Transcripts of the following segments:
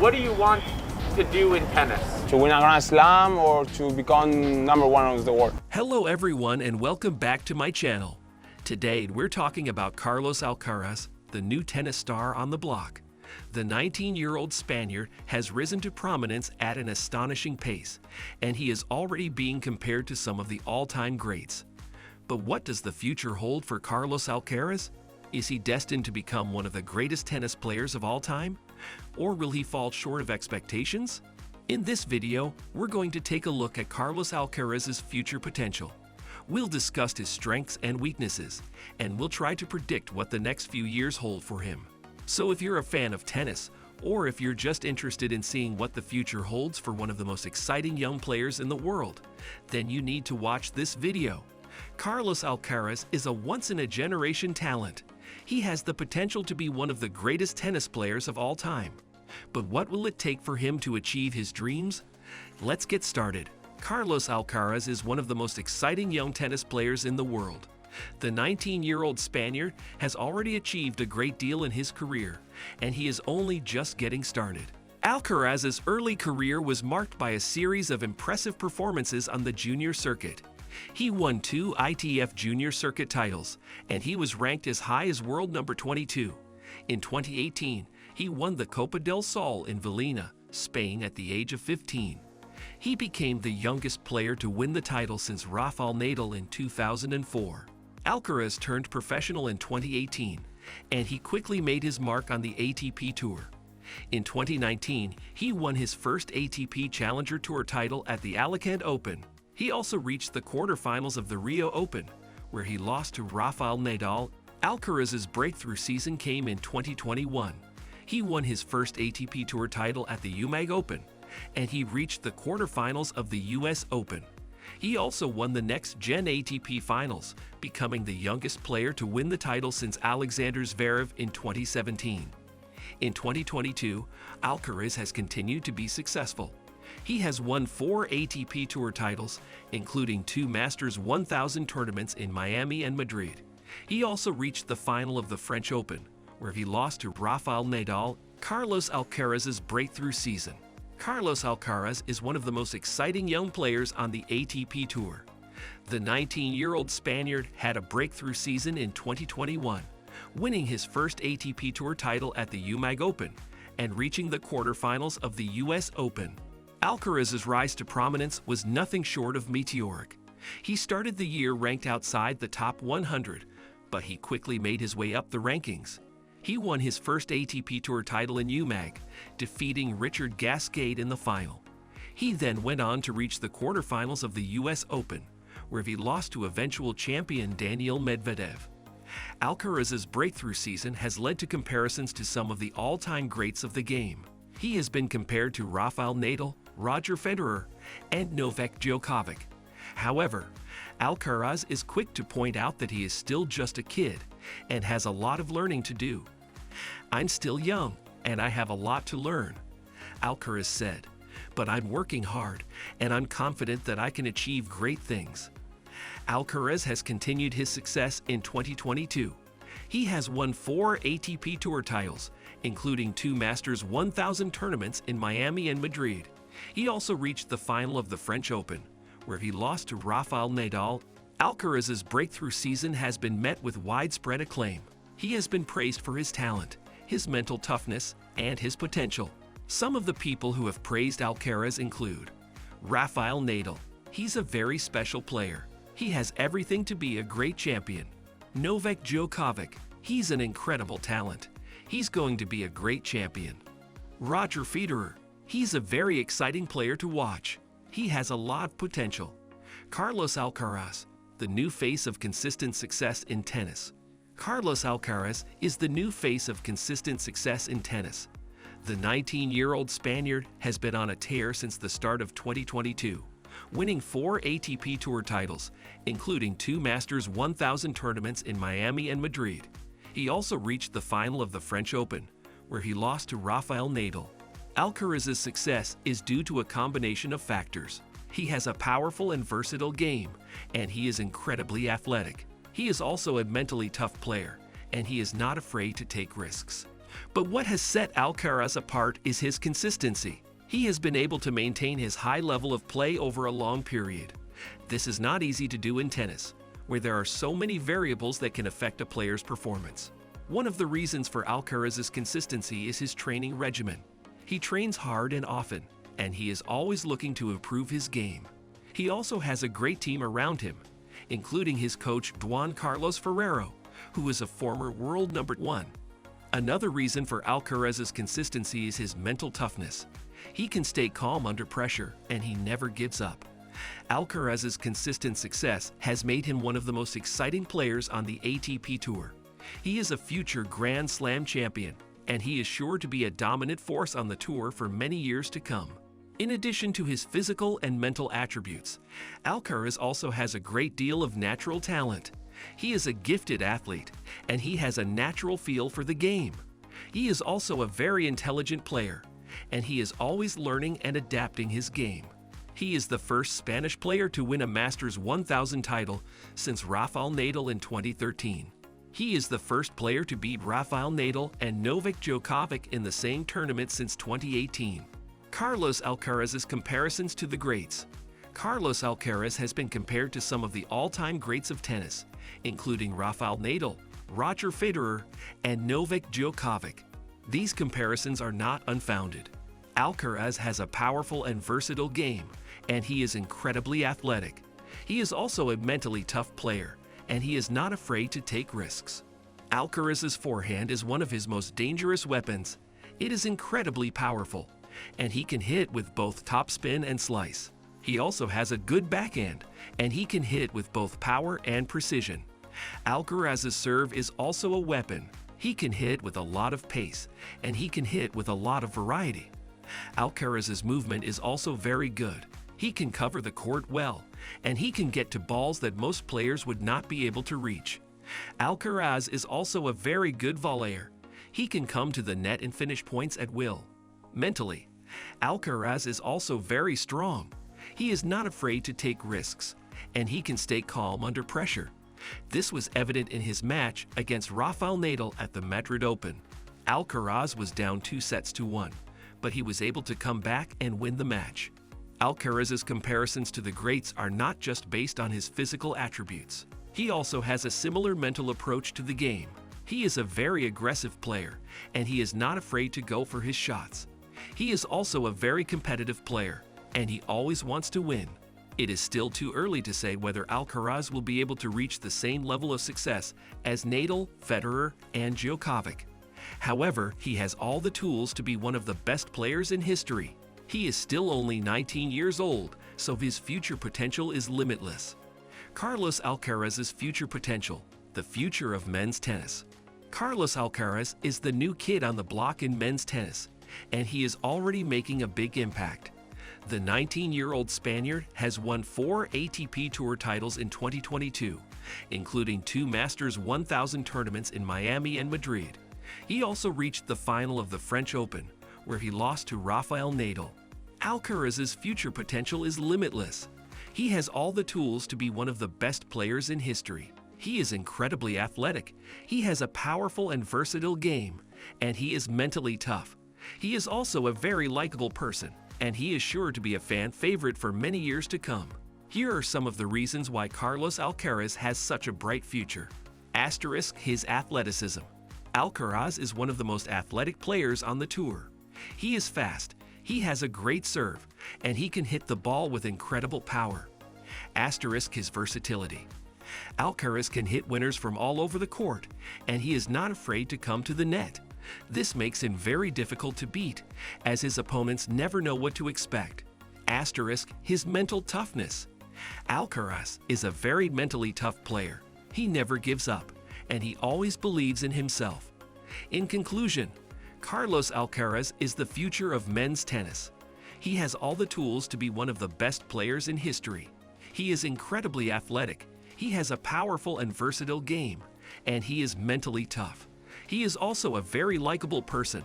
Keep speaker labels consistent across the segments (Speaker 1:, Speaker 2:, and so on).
Speaker 1: What do you want to do in tennis?
Speaker 2: To win a Grand Slam or to become #1 of the world.
Speaker 3: Hello everyone and welcome back to my channel. Today we're talking about Carlos Alcaraz, the new tennis star on the block. The 19-year-old Spaniard has risen to prominence at an astonishing pace, and he is already being compared to some of the all-time greats. But what does the future hold for Carlos Alcaraz? Is he destined to become one of the greatest tennis players of all time? Or will he fall short of expectations? In this video, we're going to take a look at Carlos Alcaraz's future potential. We'll discuss his strengths and weaknesses, and we'll try to predict what the next few years hold for him. So if you're a fan of tennis, or if you're just interested in seeing what the future holds for one of the most exciting young players in the world, then you need to watch this video. Carlos Alcaraz is a once-in-a-generation talent. He has the potential to be one of the greatest tennis players of all time. But what will it take for him to achieve his dreams? Let's get started. Carlos Alcaraz is one of the most exciting young tennis players in the world. The 19-year-old Spaniard has already achieved a great deal in his career, and he is only just getting started. Alcaraz's early career was marked by a series of impressive performances on the junior circuit. He won 2 ITF Junior Circuit titles, and he was ranked as high as world number 22. In 2018, he won the Copa del Sol in Villena, Spain at the age of 15. He became the youngest player to win the title since Rafael Nadal in 2004. Alcaraz turned professional in 2018, and he quickly made his mark on the ATP Tour. In 2019, he won his first ATP Challenger Tour title at the Alicante Open. He also reached the quarterfinals of the Rio Open, where he lost to Rafael Nadal. Alcaraz's breakthrough season came in 2021. He won his first ATP Tour title at the UMAG Open, and he reached the quarterfinals of the US Open. He also won the Next Gen ATP Finals, becoming the youngest player to win the title since Alexander Zverev in 2017. In 2022, Alcaraz has continued to be successful. He has won 4 ATP Tour titles, including 2 Masters 1000 tournaments in Miami and Madrid. He also reached the final of the French Open, where he lost to Rafael Nadal. Carlos Alcaraz's breakthrough season. Carlos Alcaraz is one of the most exciting young players on the ATP Tour. The 19-year-old Spaniard had a breakthrough season in 2021, winning his first ATP Tour title at the UMAG Open and reaching the quarterfinals of the US Open. Alcaraz's rise to prominence was nothing short of meteoric. He started the year ranked outside the top 100, but he quickly made his way up the rankings. He won his first ATP Tour title in UMAG, defeating Richard Gasquet in the final. He then went on to reach the quarterfinals of the US Open, where he lost to eventual champion Daniil Medvedev. Alcaraz's breakthrough season has led to comparisons to some of the all-time greats of the game. He has been compared to Rafael Nadal, Roger Federer, and Novak Djokovic. However, Alcaraz is quick to point out that he is still just a kid and has a lot of learning to do. "I'm still young, and I have a lot to learn," Alcaraz said, "but I'm working hard, and I'm confident that I can achieve great things." Alcaraz has continued his success in 2022. He has won 4 ATP Tour titles, including 2 Masters 1000 tournaments in Miami and Madrid. He also reached the final of the French Open, where he lost to Rafael Nadal. Alcaraz's breakthrough season has been met with widespread acclaim. He has been praised for his talent, his mental toughness, and his potential. Some of the people who have praised Alcaraz include Rafael Nadal. He's a very special player. He has everything to be a great champion. Novak Djokovic. He's an incredible talent. He's going to be a great champion. Roger Federer. He's a very exciting player to watch. He has a lot of potential. Carlos Alcaraz, the new face of consistent success in tennis. Carlos Alcaraz is the new face of consistent success in tennis. The 19-year-old Spaniard has been on a tear since the start of 2022, winning 4 ATP Tour titles, including 2 Masters 1000 tournaments in Miami and Madrid. He also reached the final of the French Open, where he lost to Rafael Nadal. Alcaraz's success is due to a combination of factors. He has a powerful and versatile game, and he is incredibly athletic. He is also a mentally tough player, and he is not afraid to take risks. But what has set Alcaraz apart is his consistency. He has been able to maintain his high level of play over a long period. This is not easy to do in tennis, where there are so many variables that can affect a player's performance. One of the reasons for Alcaraz's consistency is his training regimen. He trains hard and often, and he is always looking to improve his game. He also has a great team around him, including his coach Juan Carlos Ferrero, who is a former world #1. Another reason for Alcaraz's consistency is his mental toughness. He can stay calm under pressure, and he never gives up. Alcaraz's consistent success has made him one of the most exciting players on the ATP Tour. He is a future Grand Slam champion, and he is sure to be a dominant force on the tour for many years to come. In addition to his physical and mental attributes, Alcaraz also has a great deal of natural talent. He is a gifted athlete, and he has a natural feel for the game. He is also a very intelligent player, and he is always learning and adapting his game. He is the first Spanish player to win a Masters 1000 title since Rafael Nadal in 2013. He is the first player to beat Rafael Nadal and Novak Djokovic in the same tournament since 2018. Carlos Alcaraz's comparisons to the greats. Carlos Alcaraz has been compared to some of the all-time greats of tennis, including Rafael Nadal, Roger Federer, and Novak Djokovic. These comparisons are not unfounded. Alcaraz has a powerful and versatile game, and he is incredibly athletic. He is also a mentally tough player, and he is not afraid to take risks. Alcaraz's forehand is one of his most dangerous weapons. It is incredibly powerful, and he can hit with both topspin and slice. He also has a good backhand, and he can hit with both power and precision. Alcaraz's serve is also a weapon. He can hit with a lot of pace, and he can hit with a lot of variety. Alcaraz's movement is also very good. He can cover the court well, and he can get to balls that most players would not be able to reach. Alcaraz is also a very good volleyer. He can come to the net and finish points at will. Mentally, Alcaraz is also very strong. He is not afraid to take risks, and he can stay calm under pressure. This was evident in his match against Rafael Nadal at the Madrid Open. Alcaraz was down 2-1, but he was able to come back and win the match. Alcaraz's comparisons to the greats are not just based on his physical attributes. He also has a similar mental approach to the game. He is a very aggressive player, and he is not afraid to go for his shots. He is also a very competitive player, and he always wants to win. It is still too early to say whether Alcaraz will be able to reach the same level of success as Nadal, Federer, and Djokovic. However, he has all the tools to be one of the best players in history. He is still only 19 years old, so his future potential is limitless. Carlos Alcaraz's future potential, the future of men's tennis. Carlos Alcaraz is the new kid on the block in men's tennis, and he is already making a big impact. The 19-year-old Spaniard has won 4 ATP Tour titles in 2022, including 2 Masters 1000 tournaments in Miami and Madrid. He also reached the final of the French Open, where he lost to Rafael Nadal. Alcaraz's future potential is limitless. He has all the tools to be one of the best players in history. He is incredibly athletic. He has a powerful and versatile game, and he is mentally tough. He is also a very likable person, and he is sure to be a fan favorite for many years to come. Here are some of the reasons why Carlos Alcaraz has such a bright future. Asterisk his athleticism. Alcaraz is one of the most athletic players on the tour. He is fast, he has a great serve, and he can hit the ball with incredible power. Asterisk his versatility. Alcaraz can hit winners from all over the court, and he is not afraid to come to the net. This makes him very difficult to beat, as his opponents never know what to expect. Asterisk his mental toughness. Alcaraz is a very mentally tough player. He never gives up, and he always believes in himself. In conclusion, Carlos Alcaraz is the future of men's tennis. He has all the tools to be one of the best players in history. He is incredibly athletic. He has a powerful and versatile game, and he is mentally tough. He is also a very likable person,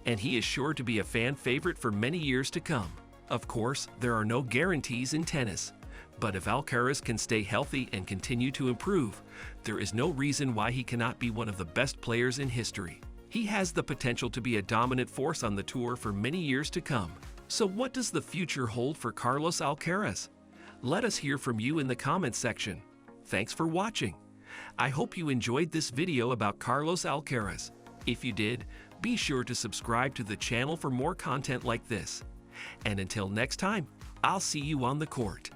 Speaker 3: and he is sure to be a fan favorite for many years to come. Of course, there are no guarantees in tennis, but if Alcaraz can stay healthy and continue to improve, there is no reason why he cannot be one of the best players in history. He has the potential to be a dominant force on the tour for many years to come. So what does the future hold for Carlos Alcaraz? Let us hear from you in the comments section. Thanks for watching. I hope you enjoyed this video about Carlos Alcaraz. If you did, be sure to subscribe to the channel for more content like this. And until next time, I'll see you on the court.